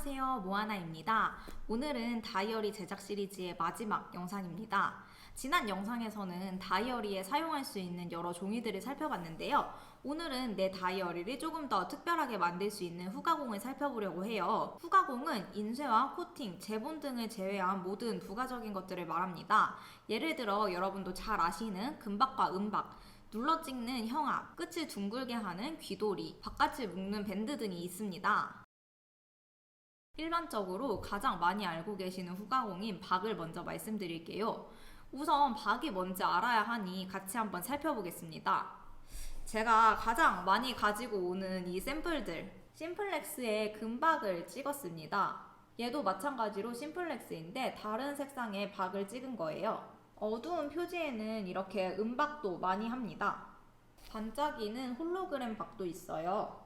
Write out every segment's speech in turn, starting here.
안녕하세요, 모아나입니다. 오늘은 다이어리 제작 시리즈의 마지막 영상입니다. 지난 영상에서는 다이어리에 사용할 수 있는 여러 종이들을 살펴봤는데요. 오늘은 내 다이어리를 조금 더 특별하게 만들 수 있는 후가공을 살펴보려고 해요. 후가공은 인쇄와 코팅, 제본 등을 제외한 모든 부가적인 것들을 말합니다. 예를 들어 여러분도 잘 아시는 금박과 은박, 눌러 찍는 형압, 끝을 둥글게 하는 귀돌이, 바깥을 묶는 밴드 등이 있습니다. 일반적으로 가장 많이 알고 계시는 후가공인 박을 먼저 말씀드릴게요. 우선 박이 뭔지 알아야 하니 같이 한번 살펴보겠습니다. 제가 가장 많이 가지고 오는 이 샘플들, 심플렉스의 금박을 찍었습니다. 얘도 마찬가지로 심플렉스인데 다른 색상의 박을 찍은 거예요. 어두운 표지에는 이렇게 은박도 많이 합니다. 반짝이는 홀로그램 박도 있어요.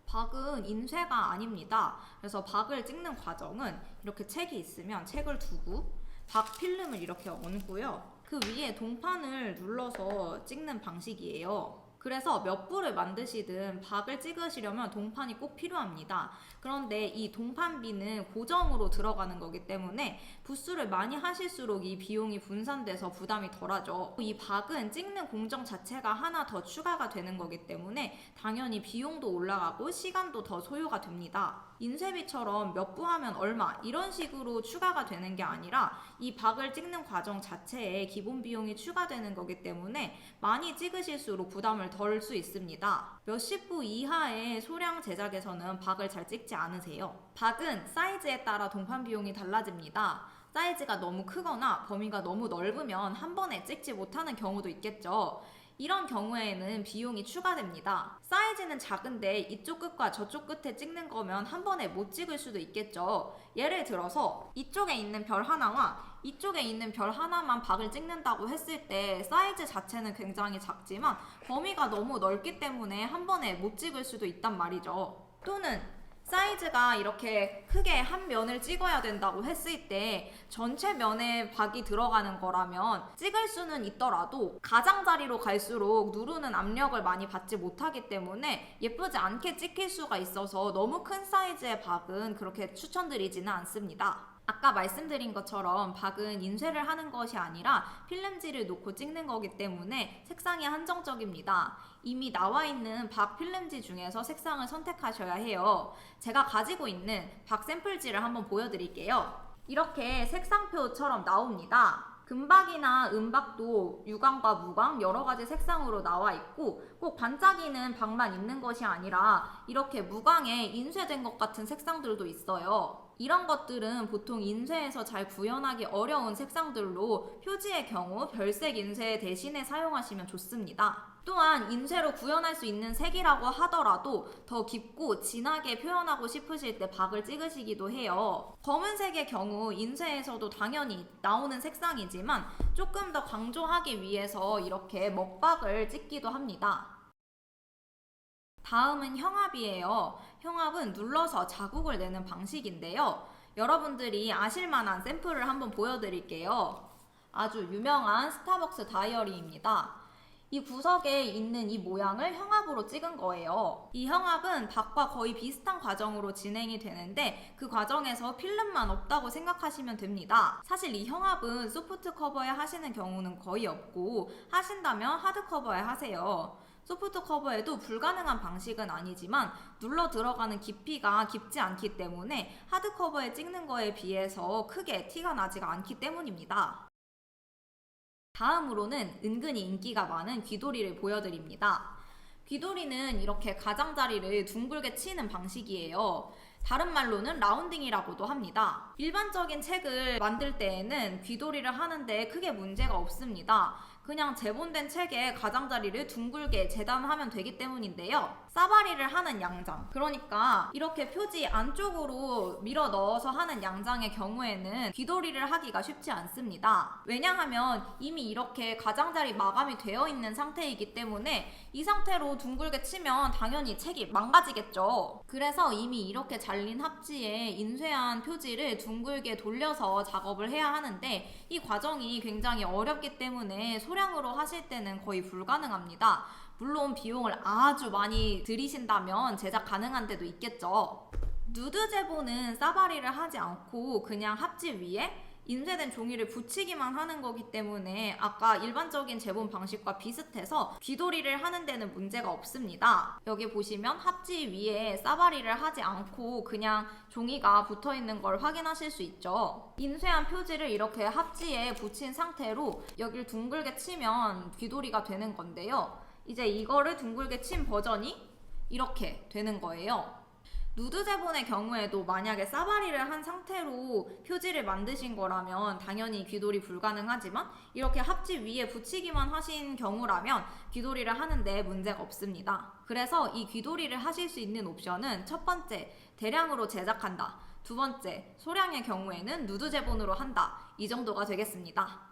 박은 인쇄가 아닙니다. 그래서 박을 찍는 과정은 이렇게 책이 있으면 책을 두고 박 필름을 이렇게 얹고요. 그 위에 동판을 눌러서 찍는 방식이에요. 그래서 몇 부를 만드시든 박을 찍으시려면 동판이 꼭 필요합니다. 그런데 이 동판비는 고정으로 들어가는 거기 때문에 부수를 많이 하실수록 이 비용이 분산돼서 부담이 덜하죠. 이 박은 찍는 공정 자체가 하나 더 추가가 되는 거기 때문에 당연히 비용도 올라가고 시간도 더 소요가 됩니다. 인쇄비처럼 몇 부 하면 얼마 이런 식으로 추가가 되는 게 아니라 이 박을 찍는 과정 자체에 기본 비용이 추가되는 거기 때문에 많이 찍으실수록 부담을 덜 수 있습니다. 몇십 부 이하의 소량 제작에서는 박을 잘 찍지 않으세요. 박은 사이즈에 따라 동판 비용이 달라집니다. 사이즈가 너무 크거나 범위가 너무 넓으면 한 번에 찍지 못하는 경우도 있겠죠. 이런 경우에는 비용이 추가됩니다. 사이즈는 작은데 이쪽 끝과 저쪽 끝에 찍는 거면 한 번에 못 찍을 수도 있겠죠. 예를 들어서 이쪽에 있는 별 하나와 이쪽에 있는 별 하나만 박을 찍는다고 했을 때 사이즈 자체는 굉장히 작지만 범위가 너무 넓기 때문에 한 번에 못 찍을 수도 있단 말이죠. 또는 사이즈가 이렇게 크게 한 면을 찍어야 된다고 했을 때 전체 면에 박이 들어가는 거라면 찍을 수는 있더라도 가장자리로 갈수록 누르는 압력을 많이 받지 못하기 때문에 예쁘지 않게 찍힐 수가 있어서 너무 큰 사이즈의 박은 그렇게 추천드리지는 않습니다. 아까 말씀드린 것처럼 박은 인쇄를 하는 것이 아니라 필름지를 놓고 찍는 거기 때문에 색상이 한정적입니다. 이미 나와 있는 박 필름지 중에서 색상을 선택하셔야 해요. 제가 가지고 있는 박 샘플지를 한번 보여드릴게요. 이렇게 색상표처럼 나옵니다. 금박이나 은박도 유광과 무광 여러 가지 색상으로 나와 있고 꼭 반짝이는 박만 있는 것이 아니라 이렇게 무광에 인쇄된 것 같은 색상들도 있어요. 이런 것들은 보통 인쇄에서 잘 구현하기 어려운 색상들로 표지의 경우 별색 인쇄 대신에 사용하시면 좋습니다. 또한 인쇄로 구현할 수 있는 색이라고 하더라도 더 깊고 진하게 표현하고 싶으실 때 박을 찍으시기도 해요. 검은색의 경우 인쇄에서도 당연히 나오는 색상이지만 조금 더 강조하기 위해서 이렇게 먹박을 찍기도 합니다. 다음은 형압이에요. 형압은 눌러서 자국을 내는 방식인데요. 여러분들이 아실만한 샘플을 한번 보여드릴게요. 아주 유명한 스타벅스 다이어리입니다. 이 구석에 있는 이 모양을 형압으로 찍은 거예요. 이 형압은 박과 거의 비슷한 과정으로 진행이 되는데 그 과정에서 필름만 없다고 생각하시면 됩니다. 사실 이 형압은 소프트 커버에 하시는 경우는 거의 없고 하신다면 하드 커버에 하세요. 소프트 커버에도 불가능한 방식은 아니지만 눌러 들어가는 깊이가 깊지 않기 때문에 하드 커버에 찍는 거에 비해서 크게 티가 나지가 않기 때문입니다. 다음으로는 은근히 인기가 많은 귀돌이를 보여드립니다. 귀돌이는 이렇게 가장자리를 둥글게 치는 방식이에요. 다른 말로는 라운딩이라고도 합니다. 일반적인 책을 만들 때에는 귀돌이를 하는데 크게 문제가 없습니다. 그냥 제본된 책에 가장자리를 둥글게 재단하면 되기 때문인데요. 싸바리를 하는 양장, 그러니까 이렇게 표지 안쪽으로 밀어 넣어서 하는 양장의 경우에는 귀돌이를 하기가 쉽지 않습니다. 왜냐하면 이미 이렇게 가장자리 마감이 되어 있는 상태이기 때문에 이 상태로 둥글게 치면 당연히 책이 망가지겠죠. 그래서 이미 이렇게 잘린 합지에 인쇄한 표지를 둥글게 돌려서 작업을 해야 하는데 이 과정이 굉장히 어렵기 때문에 소량으로 하실 때는 거의 불가능합니다. 물론 비용을 아주 많이 들이신다면 제작 가능한 데도 있겠죠. 누드 제보는 싸바리를 하지 않고 그냥 합지 위에 인쇄된 종이를 붙이기만 하는 거기 때문에 아까 일반적인 제본 방식과 비슷해서 귀돌이를 하는 데는 문제가 없습니다. 여기 보시면 합지 위에 싸바리를 하지 않고 그냥 종이가 붙어 있는 걸 확인하실 수 있죠. 인쇄한 표지를 이렇게 합지에 붙인 상태로 여길 둥글게 치면 귀돌이가 되는 건데요. 이제 이거를 둥글게 친 버전이 이렇게 되는 거예요. 누드 제본의 경우에도 만약에 싸바리를 한 상태로 표지를 만드신 거라면 당연히 귀돌이 불가능하지만 이렇게 합지 위에 붙이기만 하신 경우라면 귀돌이를 하는데 문제가 없습니다. 그래서 이 귀돌이를 하실 수 있는 옵션은 첫 번째, 대량으로 제작한다. 두 번째, 소량의 경우에는 누드 제본으로 한다. 이 정도가 되겠습니다.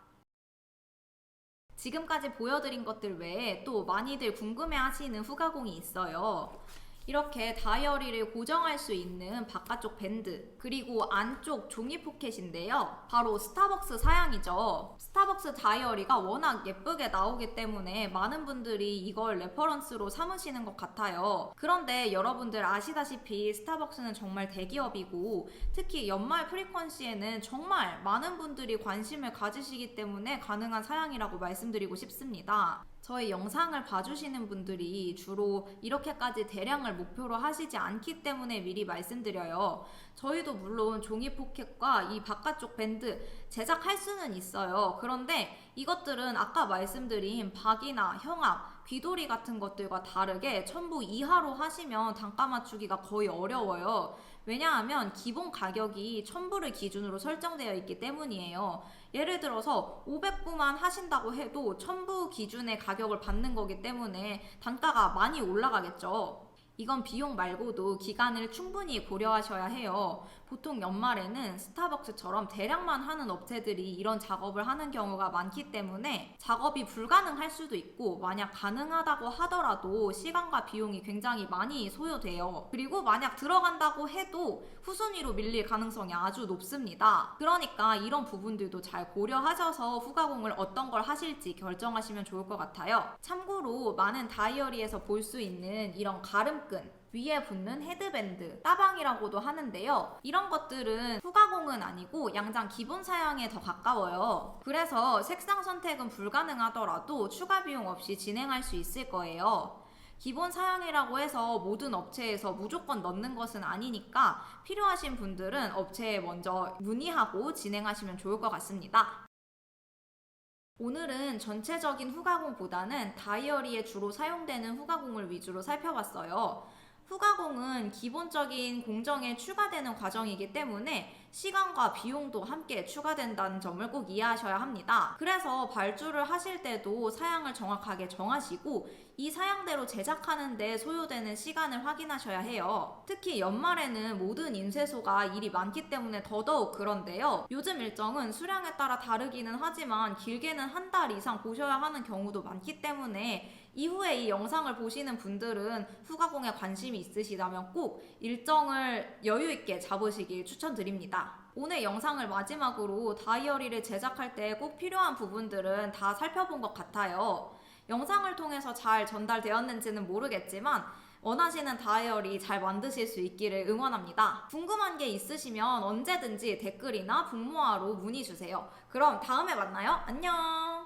지금까지 보여드린 것들 외에 또 많이들 궁금해하시는 후가공이 있어요. 이렇게 다이어리를 고정할 수 있는 바깥쪽 밴드, 그리고 안쪽 종이 포켓인데요. 바로 스타벅스 사양이죠. 스타벅스 다이어리가 워낙 예쁘게 나오기 때문에 많은 분들이 이걸 레퍼런스로 삼으시는 것 같아요. 그런데 여러분들 아시다시피 스타벅스는 정말 대기업이고 특히 연말 프리퀀시에는 정말 많은 분들이 관심을 가지시기 때문에 가능한 사양이라고 말씀드리고 싶습니다. 저희 영상을 봐주시는 분들이 주로 이렇게까지 대량을 목표로 하시지 않기 때문에 미리 말씀드려요. 저희도 물론 종이 포켓과 이 바깥쪽 밴드 제작할 수는 있어요. 그런데 이것들은 아까 말씀드린 박이나 형압, 귀돌이 같은 것들과 다르게 1000부 이하로 하시면 단가 맞추기가 거의 어려워요. 왜냐하면 기본 가격이 1000부를 기준으로 설정되어 있기 때문이에요. 예를 들어서 500부만 하신다고 해도 1000부 기준의 가격을 받는 거기 때문에 단가가 많이 올라가겠죠. 이건 비용 말고도 기간을 충분히 고려하셔야 해요. 보통 연말에는 스타벅스처럼 대량만 하는 업체들이 이런 작업을 하는 경우가 많기 때문에 작업이 불가능할 수도 있고 만약 가능하다고 하더라도 시간과 비용이 굉장히 많이 소요돼요. 그리고 만약 들어간다고 해도 후순위로 밀릴 가능성이 아주 높습니다. 그러니까 이런 부분들도 잘 고려하셔서 후가공을 어떤 걸 하실지 결정하시면 좋을 것 같아요. 참고로 많은 다이어리에서 볼 수 있는 이런 가름끈, 위에 붙는 헤드밴드, 따방이라고도 하는데요. 이런 것들은 후가공은 아니고 양장 기본 사양에 더 가까워요. 그래서 색상 선택은 불가능하더라도 추가 비용 없이 진행할 수 있을 거예요. 기본 사양이라고 해서 모든 업체에서 무조건 넣는 것은 아니니까 필요하신 분들은 업체에 먼저 문의하고 진행하시면 좋을 것 같습니다. 오늘은 전체적인 후가공보다는 다이어리에 주로 사용되는 후가공을 위주로 살펴봤어요. 후가공은 기본적인 공정에 추가되는 과정이기 때문에 시간과 비용도 함께 추가된다는 점을 꼭 이해하셔야 합니다. 그래서 발주를 하실 때도 사양을 정확하게 정하시고 이 사양대로 제작하는 데 소요되는 시간을 확인하셔야 해요. 특히 연말에는 모든 인쇄소가 일이 많기 때문에 더더욱 그런데요. 요즘 일정은 수량에 따라 다르기는 하지만 길게는 한 달 이상 보셔야 하는 경우도 많기 때문에 이후에 이 영상을 보시는 분들은 후가공에 관심이 있으시다면 꼭 일정을 여유있게 잡으시길 추천드립니다. 오늘 영상을 마지막으로 다이어리를 제작할 때 꼭 필요한 부분들은 다 살펴본 것 같아요. 영상을 통해서 잘 전달되었는지는 모르겠지만 원하시는 다이어리 잘 만드실 수 있기를 응원합니다. 궁금한 게 있으시면 언제든지 댓글이나 분모화로 문의 주세요. 그럼 다음에 만나요. 안녕!